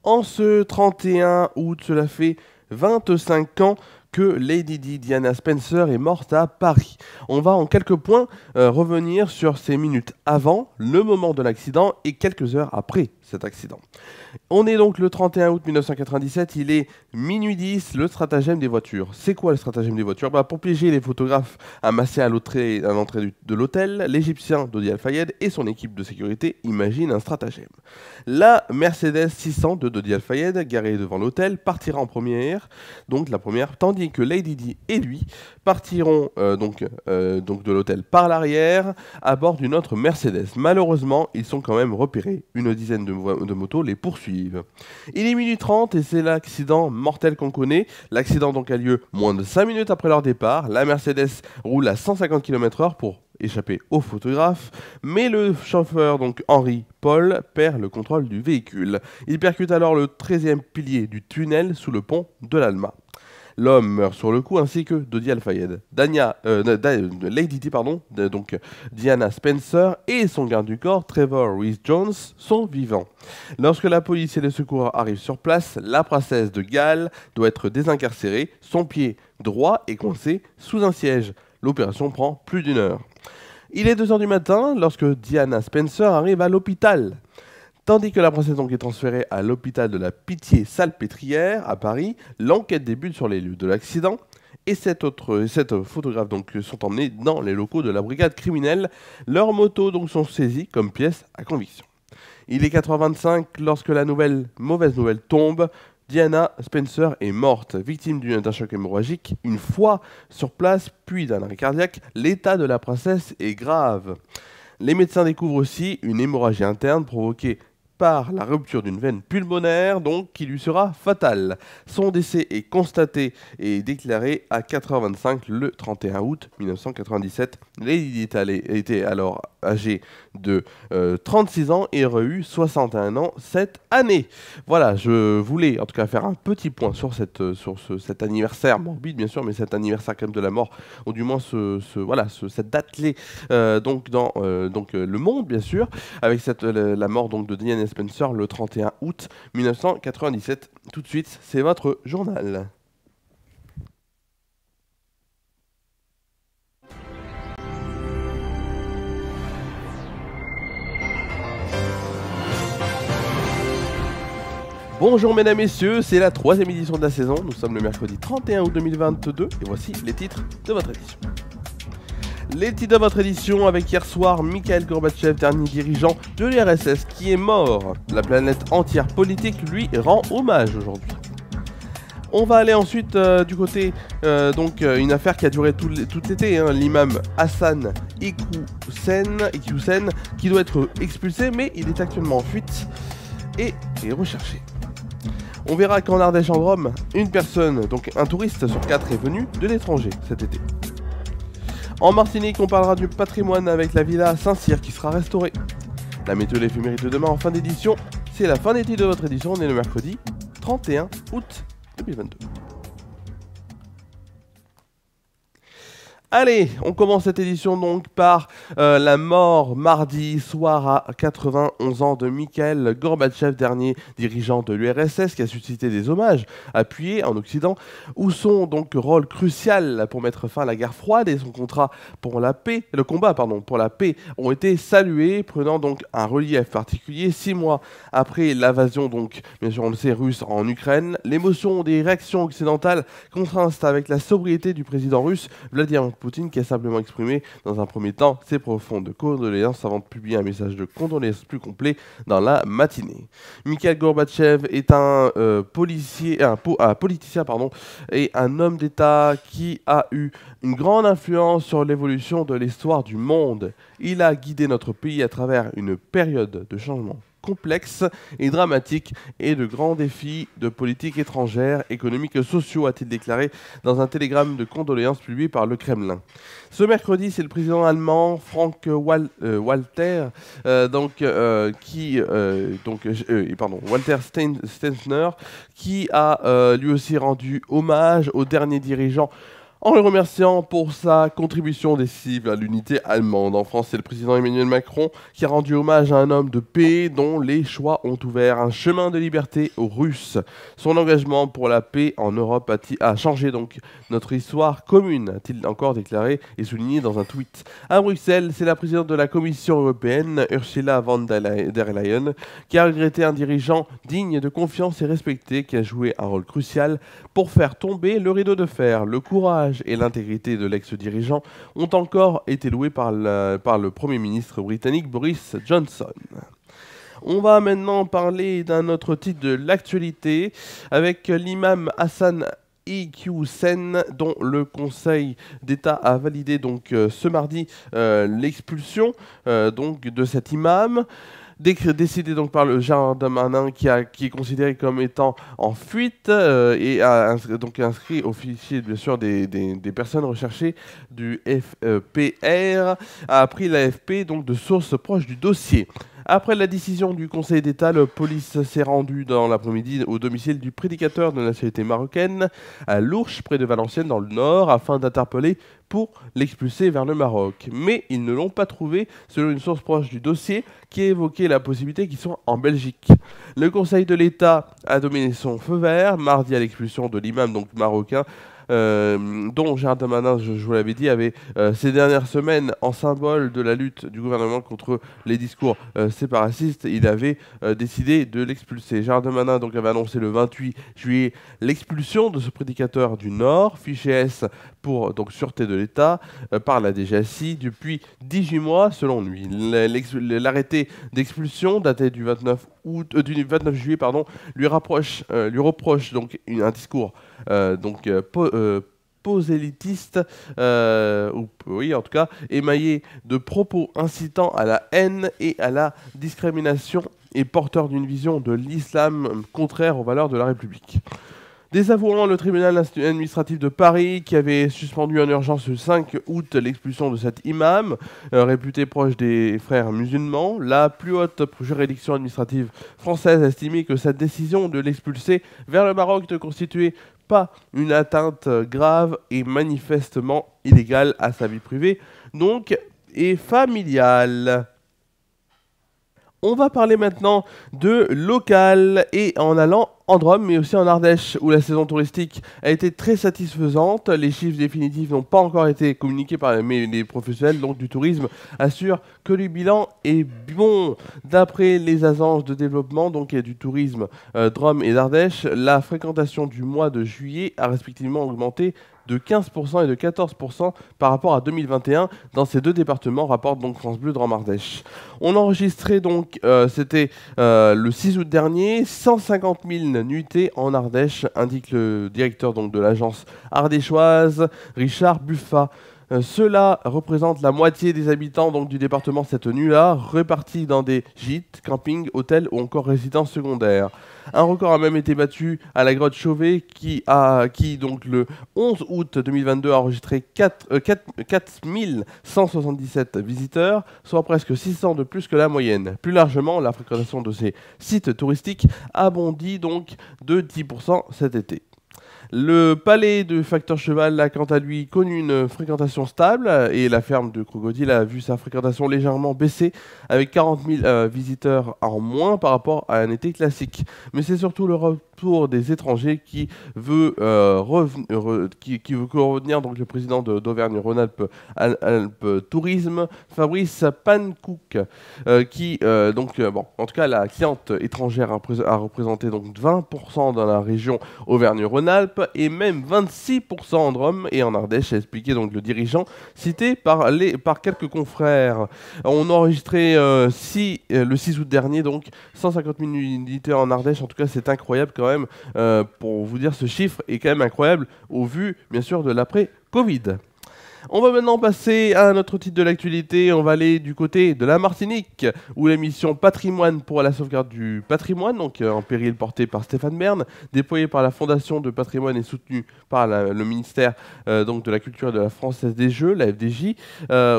En ce 31 août, cela fait 25 ans que Lady Di Diana Spencer est morte à Paris. On va en quelques points revenir sur ces minutes avant, le moment de l'accident et quelques heures après cet accident. On est donc le 31 août 1997, il est minuit 10, le stratagème des voitures. C'est quoi le stratagème des voitures? Pour piéger les photographes amassés à l'entrée de l'hôtel, l'Égyptien Dodi Al-Fayed et son équipe de sécurité imaginent un stratagème. La Mercedes 600 de Dodi Al-Fayed, garée devant l'hôtel, partira en première, donc la première, tandis que Lady Di et lui partiront donc de l'hôtel par l'arrière à bord d'une autre Mercedes. Malheureusement, ils sont quand même repérés. Une dizaine de motos les poursuivent. Il est minuit 30 et c'est l'accident mortel qu'on connaît. L'accident donc a lieu moins de 5 minutes après leur départ. La Mercedes roule à 150 km/h pour échapper aux photographes, mais le chauffeur, donc Henry Paul, perd le contrôle du véhicule. Il percute alors le 13e pilier du tunnel sous le pont de l'Alma. L'homme meurt sur le coup, ainsi que Dodi Al-Fayed. Lady Di, donc Diana Spencer et son garde du corps, Trevor Rhys-Jones, sont vivants. Lorsque la police et les secours arrivent sur place, la princesse de Galles doit être désincarcérée. Son pied droit est coincé sous un siège. L'opération prend plus d'1 heure. Il est 2 heures du matin lorsque Diana Spencer arrive à l'hôpital. Tandis que la princesse donc est transférée à l'hôpital de la Pitié-Salpêtrière à Paris, l'enquête débute sur les lieux de l'accident et sept photographes donc sont emmenés dans les locaux de la brigade criminelle. Leurs motos donc sont saisies comme pièces à conviction. Il est 4h25 lorsque la mauvaise nouvelle tombe. Diana Spencer est morte, victime d'un choc hémorragique. Une fois sur place, puis d'un arrêt cardiaque, l'état de la princesse est grave. Les médecins découvrent aussi une hémorragie interne provoquée par la rupture d'une veine pulmonaire, donc qui lui sera fatale. Son décès est constaté et déclaré à 4h25 le 31 août 1997. Lady était alors âgée de 36 ans et aurait eu 61 ans cette année. Voilà, je voulais en tout cas faire un petit point sur cet anniversaire morbide, bien sûr, mais cet anniversaire quand même de la mort, ou du moins cette date clé dans le monde, bien sûr, avec la mort donc de Diana Spencer le 31 août 1997. Tout de suite, c'est votre journal. Bonjour mesdames et messieurs, c'est la 3e édition de la saison. Nous sommes le mercredi 31 août 2022 et voici les titres de votre édition. Les titres de votre édition avec hier soir Mikhail Gorbatchev, dernier dirigeant de l'URSS qui est mort. La planète entière politique lui rend hommage aujourd'hui. On va aller ensuite du côté une affaire qui a duré tout l'été, l'imam Hassan Iqiyoussen qui doit être expulsé mais il est actuellement en fuite et est recherché. On verra qu'en Ardèche en Drôme, une personne, donc un touriste sur 4 est venu de l'étranger cet été. En Martinique, on parlera du patrimoine avec la villa Saint-Cyr qui sera restaurée. La météo éphémérite de demain en fin d'édition, c'est la fin d'été de votre édition, on est le mercredi 31 août 2022. Allez, on commence cette édition donc par la mort mardi soir à 91 ans de Mikhail Gorbatchev, dernier dirigeant de l'URSS qui a suscité des hommages appuyés en Occident, où son donc rôle crucial pour mettre fin à la guerre froide et son combat pour la paix ont été salués, prenant donc un relief particulier 6 mois après l'invasion donc bien sûr on le sait russe en Ukraine. L'émotion des réactions occidentales contraste avec la sobriété du président russe Vladimir Poutine qui a simplement exprimé dans un premier temps ses profondes condoléances avant de publier un message de condoléances plus complet dans la matinée. Mikhail Gorbatchev est un politicien et un homme d'État qui a eu une grande influence sur l'évolution de l'histoire du monde. Il a guidé notre pays à travers une période de changement complexe et dramatique et de grands défis de politique étrangère, économique et sociaux, a-t-il déclaré dans un télégramme de condoléances publié par le Kremlin. Ce mercredi, c'est le président allemand Walter Steinmeier qui a lui aussi rendu hommage au dernier dirigeant En le remerciant pour sa contribution décisive à l'unité allemande. En France, c'est le président Emmanuel Macron qui a rendu hommage à un homme de paix dont les choix ont ouvert un chemin de liberté aux Russes. Son engagement pour la paix en Europe a changé donc notre histoire commune, a-t-il encore déclaré et souligné dans un tweet. À Bruxelles, c'est la présidente de la Commission européenne, Ursula von der Leyen, qui a regretté un dirigeant digne de confiance et respecté qui a joué un rôle crucial pour faire tomber le rideau de fer. Le courage et l'intégrité de l'ex-dirigeant ont encore été loués par le Premier ministre britannique Boris Johnson. On va maintenant parler d'un autre titre de l'actualité avec l'imam Hassan Iqiyoussen, dont le Conseil d'État a validé donc ce mardi l'expulsion donc de cet imam. Décidé donc par le Gérald Darmanin qui est considéré comme étant en fuite et a donc inscrit au fichier bien sûr des personnes recherchées du FPR, a appris l'AFP donc de sources proches du dossier. Après la décision du Conseil d'État, la police s'est rendue dans l'après-midi au domicile du prédicateur de nationalité marocaine à Lourches, près de Valenciennes, dans le Nord, afin d'interpeller pour l'expulser vers le Maroc. Mais ils ne l'ont pas trouvé, selon une source proche du dossier, qui évoquait la possibilité qu'ils soient en Belgique. Le Conseil de l'État a donné son feu vert mardi à l'expulsion de l'imam donc marocain, dont Gérald Darmanin, je vous l'avais dit, avait ces dernières semaines, en symbole de la lutte du gouvernement contre les discours séparatistes, il avait décidé de l'expulser. Gérald Darmanin donc avait annoncé le 28 juillet l'expulsion de ce prédicateur du Nord, fiché S pour donc sûreté de l'État, par la DGSI depuis 18 mois selon lui. L'arrêté d'expulsion daté du 29 juillet lui reproche donc un discours prosélitiste, oui en tout cas, émaillé de propos incitant à la haine et à la discrimination et porteur d'une vision de l'islam contraire aux valeurs de la République. Désavouant le tribunal administratif de Paris qui avait suspendu en urgence le 5 août l'expulsion de cet imam, réputé proche des frères musulmans, la plus haute juridiction administrative française a estimé que cette décision de l'expulser vers le Maroc ne constituait pas une atteinte grave et manifestement illégale à sa vie privée, donc et familiale. On va parler maintenant de local et en allant en Drôme, mais aussi en Ardèche, où la saison touristique a été très satisfaisante. Les chiffres définitifs n'ont pas encore été communiqués mais les professionnels donc, du tourisme assurent que le bilan est bon. D'après les agences de développement donc, et du tourisme Drôme et d'Ardèche, la fréquentation du mois de juillet a respectivement augmenté de 15% et de 14% par rapport à 2021 dans ces deux départements, rapporte donc France Bleu Drôme-Ardèche. On enregistrait donc, c'était le 6 août dernier, 150 000 nuitées en Ardèche, indique le directeur donc, de l'agence ardéchoise, Richard Buffat. Cela représente la moitié des habitants donc, du département cette nuit-là, répartis dans des gîtes, campings, hôtels ou encore résidences secondaires. Un record a même été battu à la grotte Chauvet qui donc le 11 août 2022 a enregistré 4 177 visiteurs, soit presque 600 de plus que la moyenne. Plus largement, la fréquentation de ces sites touristiques a bondi donc de 10% cet été. Le palais de Facteur Cheval a quant à lui connu une fréquentation stable et la ferme de Crocodile a vu sa fréquentation légèrement baisser avec 40 000 visiteurs en moins par rapport à un été classique. Mais c'est surtout le retour des étrangers qui veut revenir donc le président d'Auvergne-Rhône-Alpes Tourisme, Fabrice Pankouk, en tout cas la cliente étrangère a représenté donc 20% dans la région Auvergne-Rhône-Alpes et même 26% en Drôme et en Ardèche, a expliqué donc le dirigeant, cité par quelques confrères. On a enregistré le 6 août dernier, donc 150 000 unités en Ardèche, en tout cas c'est incroyable quand même, pour vous dire ce chiffre est quand même incroyable au vu bien sûr de l'après-Covid. On va maintenant passer à un autre titre de l'actualité. On va aller du côté de la Martinique, où l'émission Patrimoine pour la sauvegarde du patrimoine, donc en péril porté par Stéphane Bern, déployée par la Fondation de patrimoine et soutenue par le ministère donc de la Culture et de la Française des Jeux, la FDJ,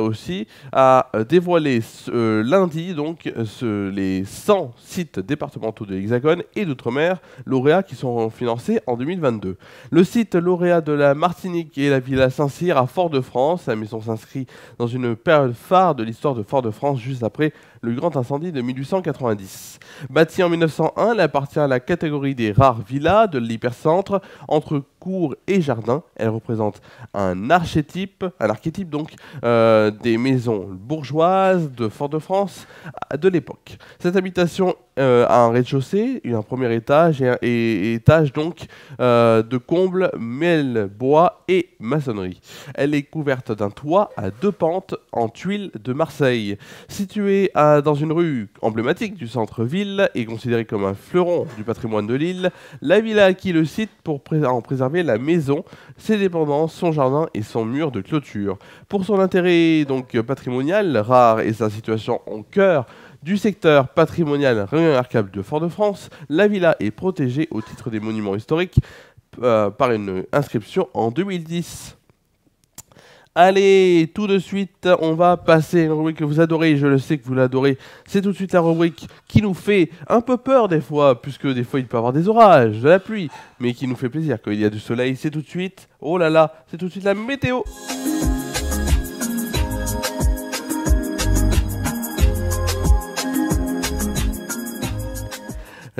aussi, a dévoilé lundi donc, les 100 sites départementaux de l'Hexagone et d'Outre-mer lauréats qui sont financés en 2022. Le site lauréat de la Martinique est la Villa Saint-Cyr à Fort-de-France. La maison s'inscrit dans une période phare de l'histoire de Fort-de-France, juste après le grand incendie de 1890. Bâtie en 1901, elle appartient à la catégorie des rares villas de l'hypercentre, entre cours et jardin. Elle représente un archétype donc, des maisons bourgeoises de Fort-de-France de l'époque. Cette habitation a un rez-de-chaussée, un premier étage et étage donc de combles, miel, bois et maçonnerie. Elle est couverte d'un toit à 2 pentes en tuiles de Marseille. Située dans une rue emblématique du centre-ville et considérée comme un fleuron du patrimoine de l'île, la villa a acquis le site pour en préserver la maison, ses dépendances, son jardin et son mur de clôture. Pour son intérêt donc patrimonial rare et sa situation en cœur du secteur patrimonial remarquable de Fort-de-France, la villa est protégée au titre des monuments historiques par une inscription en 2010. Allez, tout de suite, on va passer à une rubrique que vous adorez, je le sais que vous l'adorez. C'est tout de suite la rubrique qui nous fait un peu peur des fois, puisque des fois il peut y avoir des orages, de la pluie, mais qui nous fait plaisir quand il y a du soleil. C'est tout de suite, oh là là, c'est tout de suite la météo.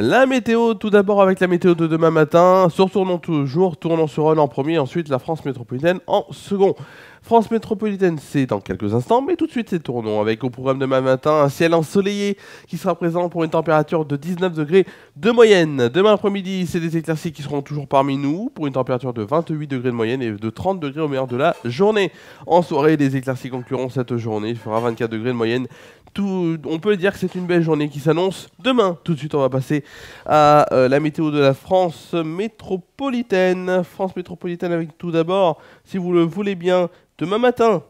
La météo, tout d'abord avec la météo de demain matin. Tournons sur Rhône en premier, ensuite la France métropolitaine en second. France métropolitaine, c'est dans quelques instants, mais tout de suite c'est Tournon avec au programme demain matin un ciel ensoleillé qui sera présent pour une température de 19 degrés de moyenne. Demain après-midi, c'est des éclaircies qui seront toujours parmi nous pour une température de 28 degrés de moyenne et de 30 degrés au meilleur de la journée. En soirée, les éclaircies concluront cette journée, il fera 24 degrés de moyenne. On peut dire que c'est une belle journée qui s'annonce demain. Tout de suite, on va passer à la météo de la France métropolitaine. France métropolitaine avec tout d'abord, si vous le voulez bien, demain matin,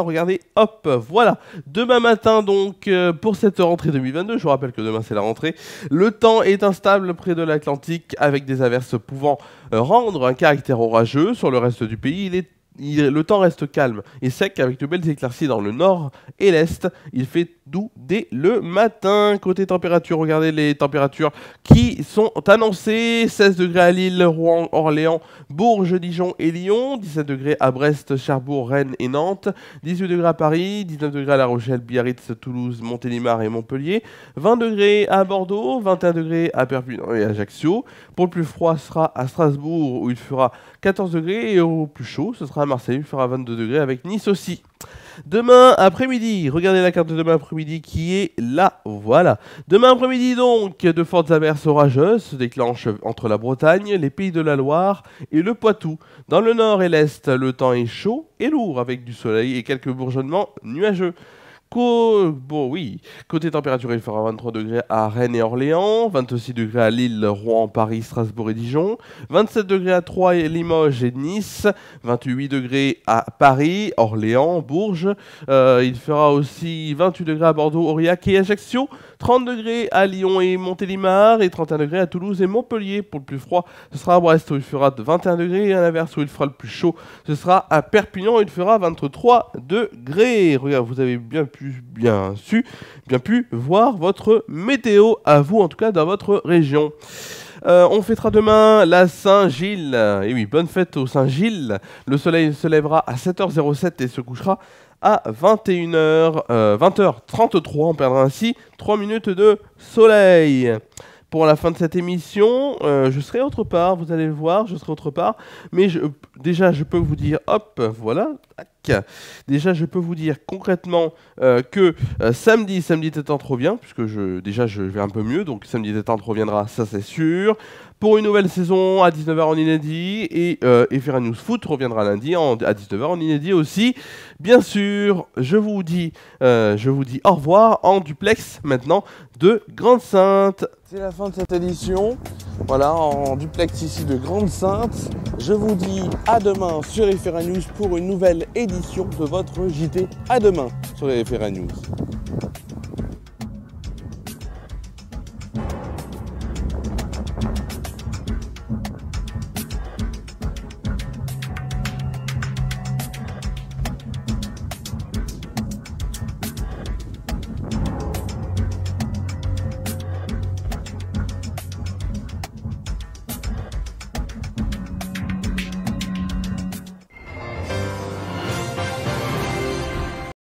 regardez, hop, voilà. Demain matin, donc, pour cette rentrée 2022, je vous rappelle que demain c'est la rentrée, le temps est instable près de l'Atlantique avec des averses pouvant rendre un caractère orageux. Sur le reste du pays, le temps reste calme et sec avec de belles éclaircies dans le nord et l'est. Il fait doux dès le matin. Côté température, regardez les températures qui sont annoncées. 16 degrés à Lille, Rouen, Orléans, Bourges, Dijon et Lyon. 17 degrés à Brest, Cherbourg, Rennes et Nantes. 18 degrés à Paris. 19 degrés à La Rochelle, Biarritz, Toulouse, Montélimar et Montpellier. 20 degrés à Bordeaux. 21 degrés à Perpignan et Ajaccio. Pour le plus froid, ce sera à Strasbourg où il fera 14 degrés et au plus chaud, ce sera à Marseille, il fera 22 degrés avec Nice aussi. Demain après-midi, regardez la carte de demain après-midi qui est là, voilà. Demain après-midi donc, de fortes averses orageuses se déclenchent entre la Bretagne, les Pays de la Loire et le Poitou. Dans le nord et l'est, le temps est chaud et lourd avec du soleil et quelques bourgeonnements nuageux. Côté température, il fera 23 degrés à Rennes et Orléans, 26 degrés à Lille, Rouen, Paris, Strasbourg et Dijon, 27 degrés à Troyes, Limoges et Nice, 28 degrés à Paris, Orléans, Bourges, il fera aussi 28 degrés à Bordeaux, Aurillac et Ajaccio, 30 degrés à Lyon et Montélimar et 31 degrés à Toulouse et Montpellier. Pour le plus froid, ce sera à Brest où il fera 21 degrés et à l'inverse où il fera le plus chaud, ce sera à Perpignan où il fera 23 degrés. Regarde, vous avez bien pu voir votre météo à vous, en tout cas dans votre région. On fêtera demain la Saint-Gilles. Et oui, bonne fête au Saint-Gilles. Le soleil se lèvera à 7h07 et se couchera à 20h33. On perdra ainsi 3 minutes de soleil. Pour la fin de cette émission, je serai autre part, vous allez le voir, je serai autre part. Mais déjà, je peux vous dire, hop, voilà. Déjà, je peux vous dire concrètement que samedi Tétante revient, puisque je vais un peu mieux, donc samedi Tétante reviendra, ça c'est sûr. Pour une nouvelle saison à 19h en inédit, et Efera News Foot reviendra lundi à 19h en inédit aussi. Bien sûr, je vous dis au revoir en duplex maintenant de Grande-Synthe. C'est la fin de cette édition, voilà, en duplex ici de Grande-Synthe. Je vous dis à demain sur Efera News pour une nouvelle édition de votre JT. À demain sur les FRA News.